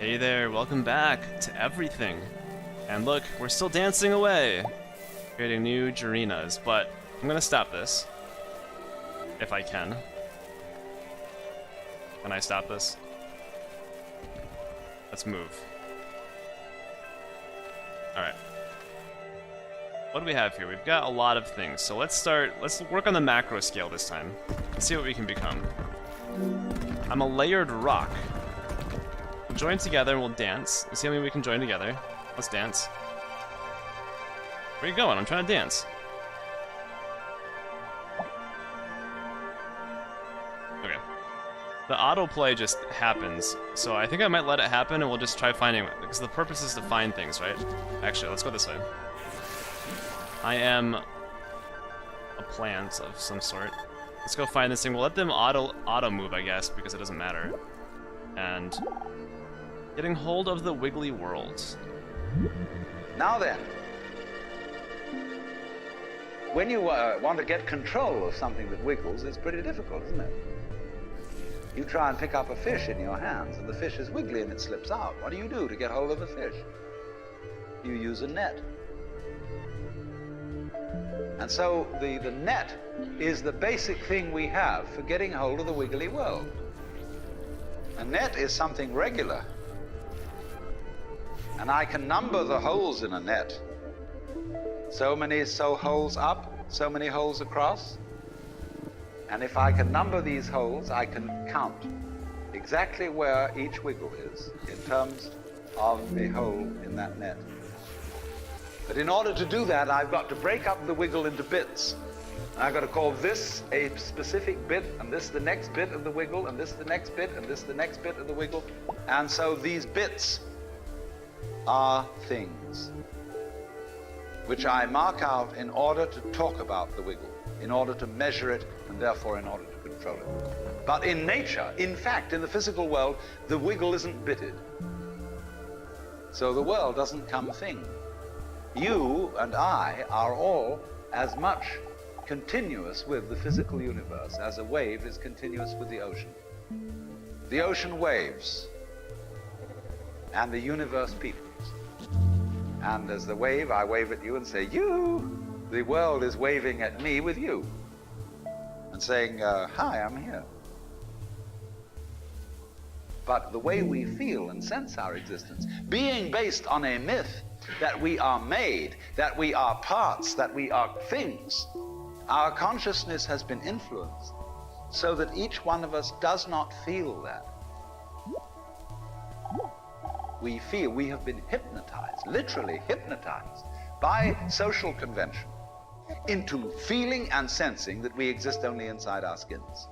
Hey there, welcome back to everything. And look, we're still dancing away, creating new Jarinas, but I'm gonna stop this. If I can. Can I stop this? Let's move. Alright. What do we have here? We've got a lot of things, so let's work on the macro scale this time. Let's see what we can become. I'm a layered rock. We'll join together and we'll dance. Let's see how many we can join together. Let's dance. Where are you going? I'm trying to dance. Okay. The autoplay just happens, so I think I might let it happen and we'll just try finding it, because the purpose is to find things, right? Actually, let's go this way. I am a plant of some sort. Let's go find this thing. We'll let them auto move, I guess, because it doesn't matter. And getting hold of the wiggly worlds. Now then, when you want to get control of something that wiggles, it's pretty difficult, isn't it? You try and pick up a fish in your hands, and the fish is wiggly and it slips out. What do you do to get hold of the fish? You use a net. And so the net is the basic thing we have for getting hold of the wiggly world. A net is something regular. And I can number the holes in a net. So many holes up, so many holes across. And if I can number these holes, I can count exactly where each wiggle is in terms of the hole in that net. But in order to do that, I've got to break up the wiggle into bits. I've got to call this a specific bit, and this the next bit of the wiggle, and this the next bit, and this the next bit of the wiggle. And so these bits are things which I mark out in order to talk about the wiggle, in order to measure it, and therefore in order to control it. But in nature, in fact, in the physical world, the wiggle isn't bitted. So the world doesn't come thing. You and I are all as much continuous with the physical universe as a wave is continuous with the ocean. The ocean waves, and the universe peoples. And as the wave, I wave at you and say, you! The world is waving at me with you. And saying, hi, I'm here. But the way we feel and sense our existence, being based on a myth that we are made, that we are parts, that we are things, our consciousness has been influenced so that each one of us does not feel that. We feel we have been hypnotized, literally hypnotized, by social convention into feeling and sensing that we exist only inside our skins,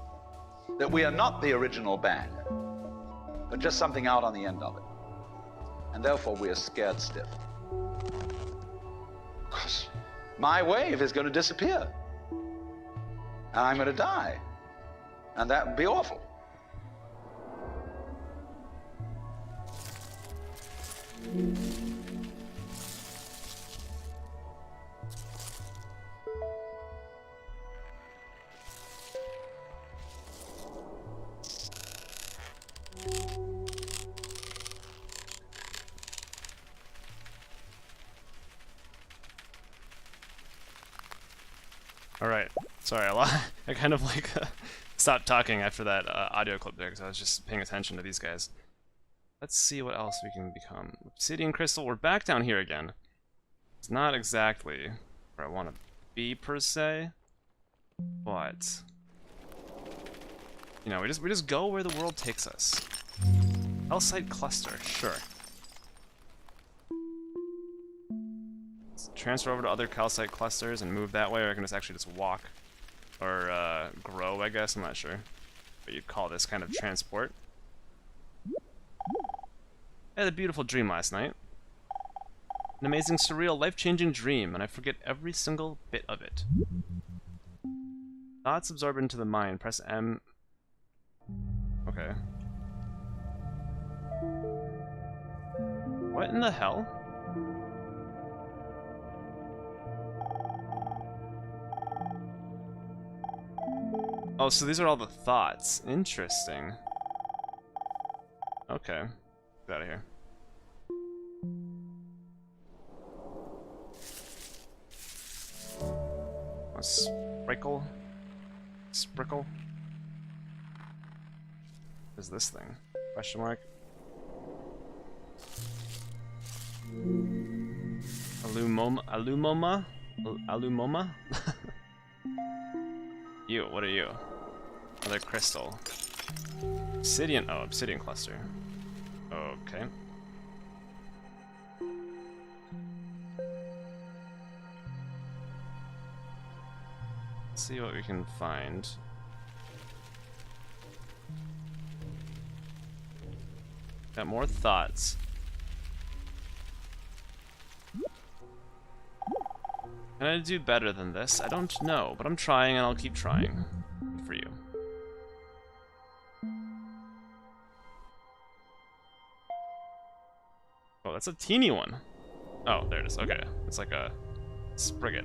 that we are not the original bang, but just something out on the end of it. And therefore we are scared stiff. Because my wave is going to disappear. And I'm going to die. And that would be awful. Alright, sorry, I kind of like stopped talking after that audio clip there because I was just paying attention to these guys. Let's see what else we can become. Obsidian crystal, we're back down here again. It's not exactly where I want to be per se, but you know, we just go where the world takes us. Calcite cluster, sure. Let's transfer over to other calcite clusters and move that way, or I can just actually just walk or grow, I guess. I'm not sure what you'd call this kind of transport. I had a beautiful dream last night. An amazing, surreal, life-changing dream, and I forget every single bit of it. Thoughts absorb into the mind. Press M. Okay. What in the hell? Oh, so these are all the thoughts. Interesting. Okay. Get out of here. A sprinkle? Sprinkle? What is this thing? Question mark? Alumoma? Alumoma? You, what are you? Another crystal. Obsidian, oh, obsidian cluster. Okay. Let's see what we can find. Got more thoughts. Can I do better than this? I don't know, but I'm trying and I'll keep trying. For you. Oh, that's a teeny one. Oh, there it is. Okay. It's like a sprig.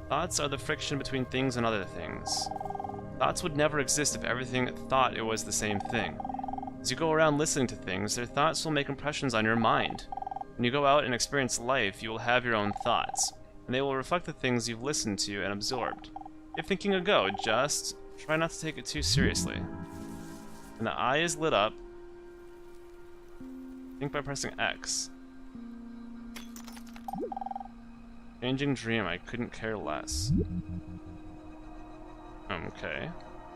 Thoughts are the friction between things and other things. Thoughts would never exist if everything thought it was the same thing. As you go around listening to things, their thoughts will make impressions on your mind. When you go out and experience life, you will have your own thoughts, and they will reflect the things you've listened to and absorbed. If thinking a go, just try not to take it too seriously. When the eye is lit up, think by pressing X. Changing dream, I couldn't care less. Okay.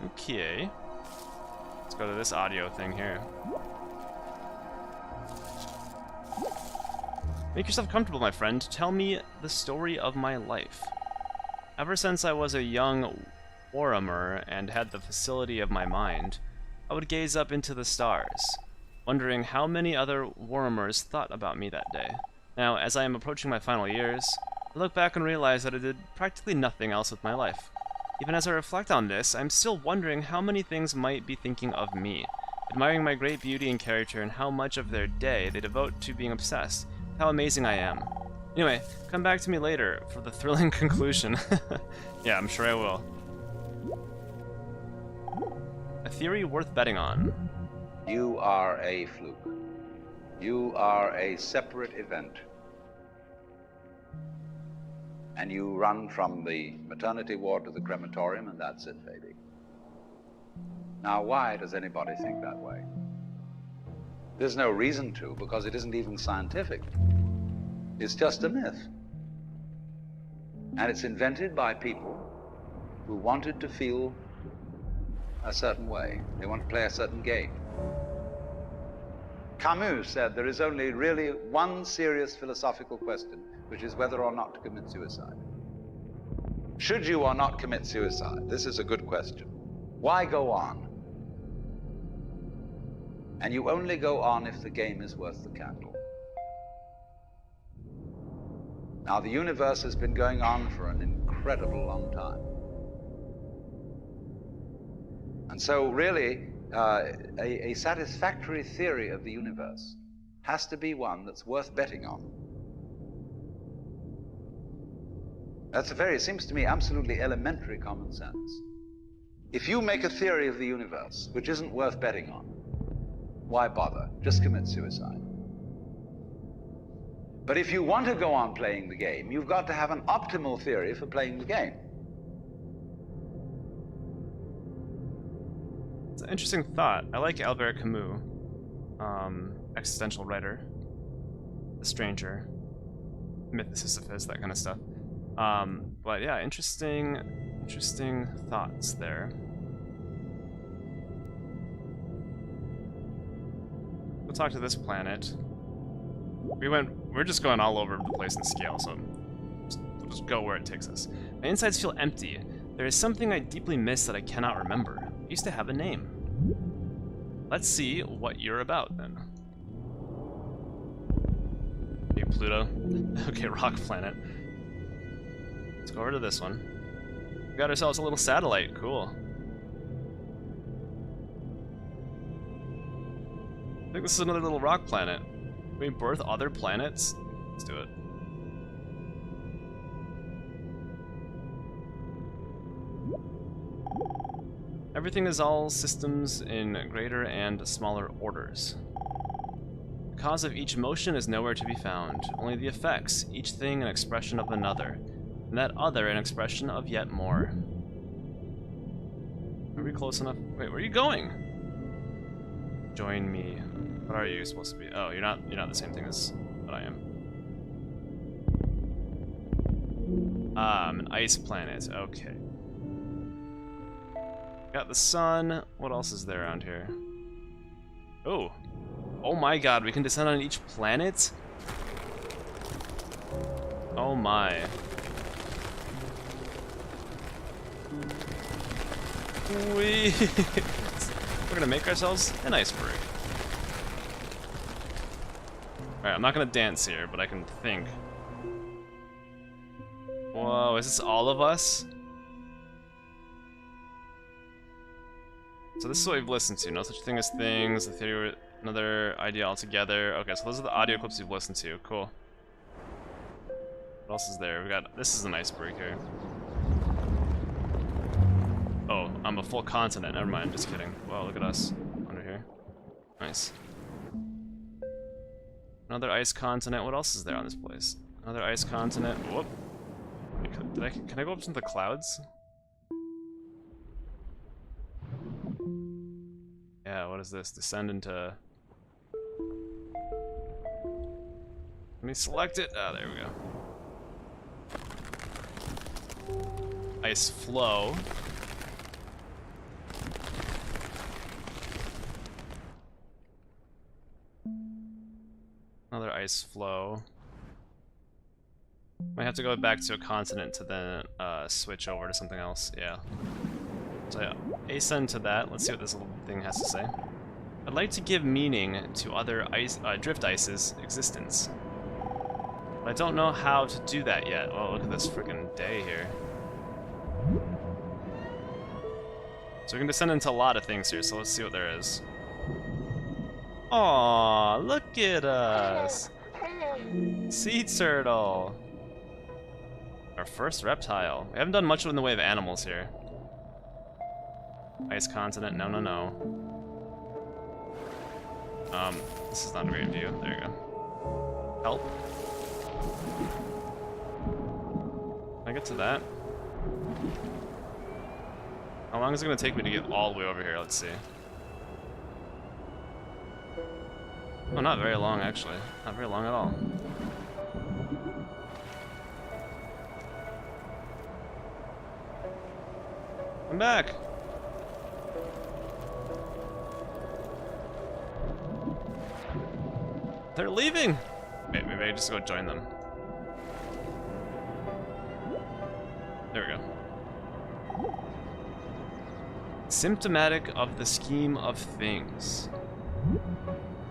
Okay. Let's go to this audio thing here. Make yourself comfortable, my friend. Tell me the story of my life. Ever since I was a young Warhammer and had the facility of my mind, I would gaze up into the stars, wondering how many other Warhammers thought about me that day. Now, as I am approaching my final years, I look back and realize that I did practically nothing else with my life. Even as I reflect on this, I'm still wondering how many things might be thinking of me, admiring my great beauty and character and how much of their day they devote to being obsessed with how amazing I am. Anyway, come back to me later for the thrilling conclusion. Yeah, I'm sure I will. A theory worth betting on. You are a fluke. You are a separate event. And you run from the maternity ward to the crematorium, and that's it, baby. Now, why does anybody think that way? There's no reason to, because it isn't even scientific. It's just a myth. And it's invented by people who wanted to feel a certain way. They want to play a certain game. Camus said there is only really one serious philosophical question, which is whether or not to commit suicide. Should you or not commit suicide? This is a good question. Why go on? And you only go on if the game is worth the candle. Now, the universe has been going on for an incredible long time. And so really, a satisfactory theory of the universe has to be one that's worth betting on. It seems to me, absolutely elementary common sense. If you make a theory of the universe which isn't worth betting on, why bother? Just commit suicide. But if you want to go on playing the game, you've got to have an optimal theory for playing the game. It's an interesting thought. I like Albert Camus, existential writer, The Stranger, Myth of Sisyphus, that kind of stuff. But yeah, interesting thoughts there. We'll talk to this planet. We're just going all over the place in scale, so we'll just go where it takes us. My insides feel empty. There is something I deeply miss that I cannot remember. It used to have a name. Let's see what you're about, then. Hey, Pluto. Okay, rock planet. Let's go over to this one. We got ourselves a little satellite. Cool. I think this is another little rock planet. Can we birth other planets? Let's do it. Everything is all systems in greater and smaller orders. cause of each motion is nowhere to be found, only the effects, each thing an expression of another, and that other an expression of yet more. Are we close enough? Wait, where are you going? Join me. What are you supposed to be? Oh, you're not the same thing as what I am. An ice planet. Okay. Got the sun. What else is there around here? Oh. Oh my god, we can descend on each planet? Oh my. We're gonna make ourselves an iceberg. Alright, I'm not gonna dance here, but I can think. Whoa, is this all of us? So this is what we've listened to. No such thing as things, the theory, another idea altogether. Okay, so those are the audio clips we've listened to. Cool. What else is there? We got, this is an iceberg here. Oh, I'm a full continent. Never mind, just kidding. Wow, look at us under here. Nice. Another ice continent. What else is there on this place? Another ice continent. Whoop. Can I go up into the clouds? Yeah, what is this? Descend into... Let me select it. Ah, there we go. Ice flow. Another ice flow. Might have to go back to a continent to then switch over to something else. Yeah. So yeah, ascend to that. Let's see what this little thing has to say. I'd like to give meaning to other ice, drift ice's existence. But I don't know how to do that yet. Oh, look at this freaking day here. So we can descend into a lot of things here, so let's see what there is. Aw, look at us! Sea turtle! Our first reptile. We haven't done much in the way of animals here. Ice continent, no, no, no. This is not a great view. There you go. Help. Can I get to that? How long is it going to take me to get all the way over here? Let's see. Oh, not very long, actually. Not very long at all. I'm back! They're leaving! Wait, maybe I just go join them. There we go. Symptomatic of the scheme of things.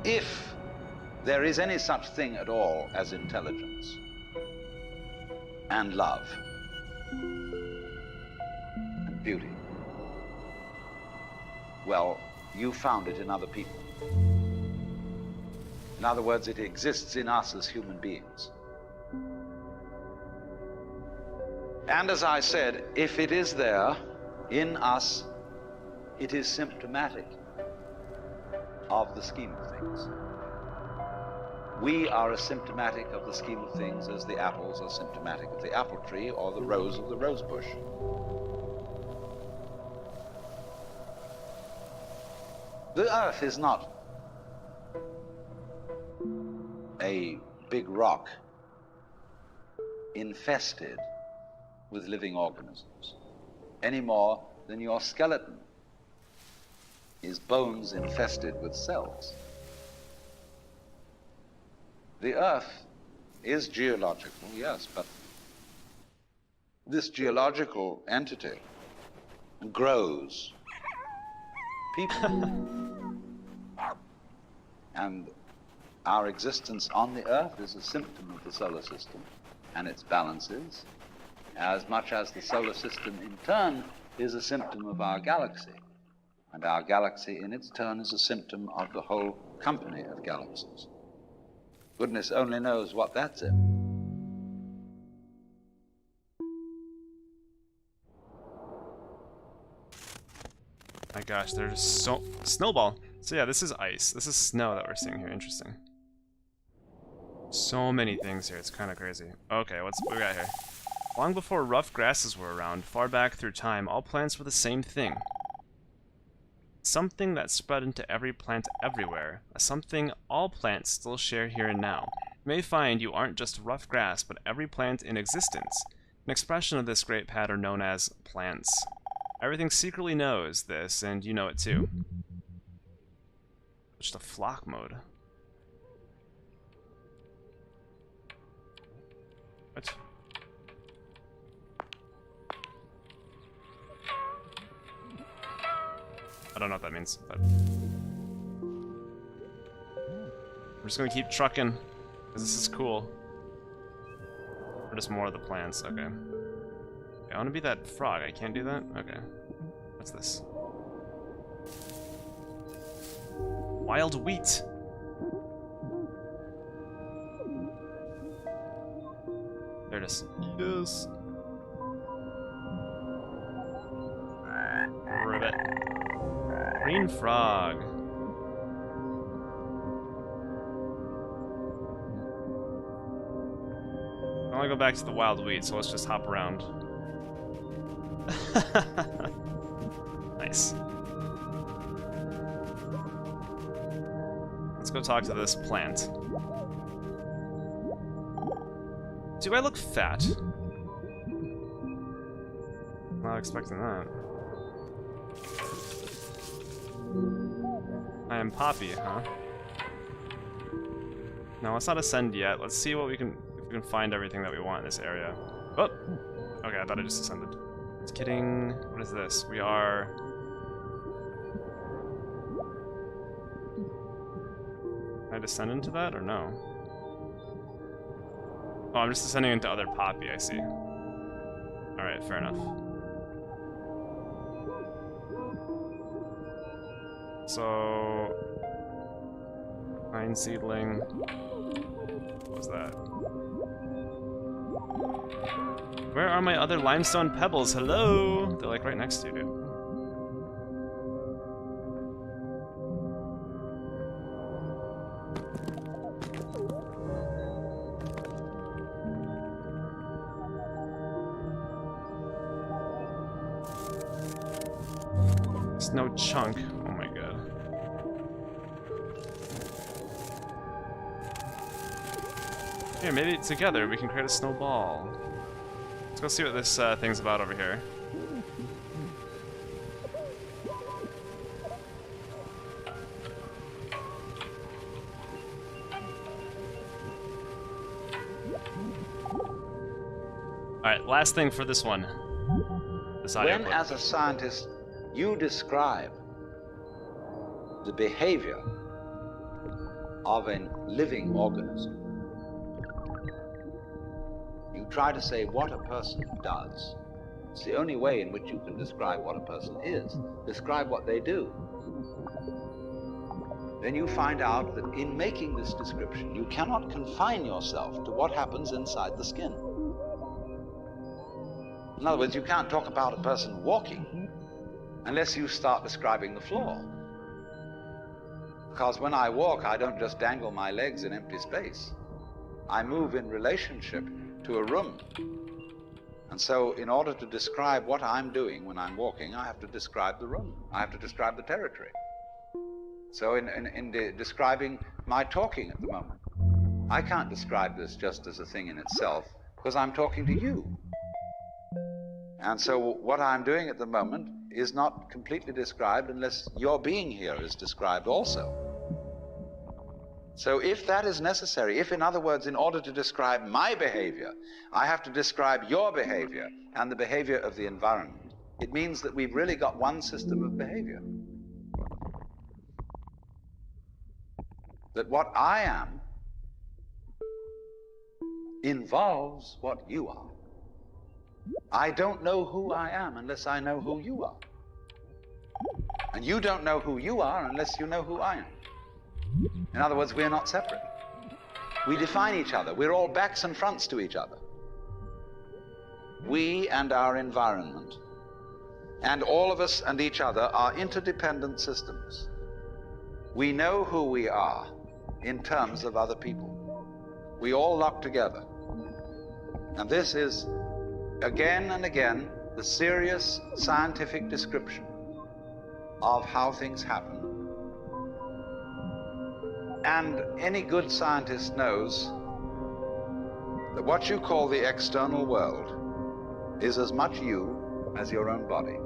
If there is any such thing at all as intelligence and love and beauty, well, you found it in other people. In other words, it exists in us as human beings. And as I said, if it is there in us, it is symptomatic of the scheme of things. We are as symptomatic of the scheme of things as the apples are symptomatic of the apple tree or the rose of the rose bush. The earth is not a big rock infested with living organisms, any more than your skeleton is bones infested with cells. The earth is geological, yes, but this geological entity grows people. And our existence on the earth is a symptom of the solar system and its balances, as much as the solar system in turn is a symptom of our galaxy. And our galaxy in its turn is a symptom of the whole company of galaxies. Goodness only knows what that's in. My gosh, there's so... Snowball! So yeah, this is ice. This is snow that we're seeing here. Interesting. So many things here, it's kind of crazy. Okay, what we got here? Long before rough grasses were around, far back through time, all plants were the same thing. Something that spread into every plant everywhere. A something all plants still share here and now. You may find you aren't just rough grass, but every plant in existence. An expression of this great pattern known as plants. Everything secretly knows this, and you know it too. Switch to flock mode. What? I don't know what that means, but we're just gonna keep trucking, because this is cool. Or just more of the plants, okay. I wanna be that frog, I can't do that? Okay. What's this? Wild wheat! There it is. Yes! Ribbit. Green frog. I want to go back to the wild wheat, so let's just hop around. Nice. Let's go talk to this plant. Do I look fat? Not expecting that. I am Poppy, huh? No, let's not ascend yet. Let's see what we can, if we can find everything that we want in this area. Oh! Okay, I thought I just ascended. Just kidding. What is this? We are... Can I descend into that, or no? Oh, I'm just descending into other Poppy, I see. Alright, fair enough. So... Pine seedling... What was that? Where are my other limestone pebbles? Hello? They're like right next to you, dude. There's no chunk. Oh my god. Here, maybe together we can create a snowball. Let's go see what this thing's about over here. Alright, last thing for this one. This audio When, clip. as a scientist, you describe the behavior of a living organism, you try to say what a person does. It's the only way in which you can describe what a person is. Describe what they do. Then you find out that in making this description, you cannot confine yourself to what happens inside the skin. In other words, you can't talk about a person walking unless you start describing the floor. Because when I walk, I don't just dangle my legs in empty space. I move in relationship to a room. And so in order to describe what I'm doing when I'm walking, I have to describe the room. I have to describe the territory. So in describing my talking at the moment, I can't describe this just as a thing in itself, because I'm talking to you. And so what I'm doing at the moment is not completely described unless your being here is described also. So if that is necessary, if in other words, in order to describe my behavior, I have to describe your behavior and the behavior of the environment, it means that we've really got one system of behavior. That what I am involves what you are. I don't know who I am unless I know who you are. And you don't know who you are unless you know who I am. In other words, we're not separate. We define each other. We're all backs and fronts to each other. We and our environment, and all of us and each other, are interdependent systems. We know who we are in terms of other people. we all lock together. And this is, again and again, the serious scientific description of how things happen. And any good scientist knows that what you call the external world is as much you as your own body.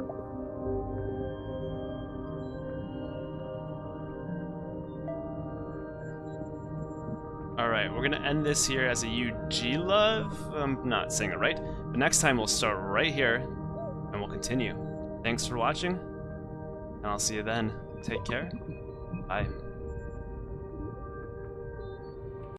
Alright, we're gonna end this here as a UG love. I'm not saying it right. But next time we'll start right here and we'll continue. Thanks for watching, and I'll see you then. Take care. Bye.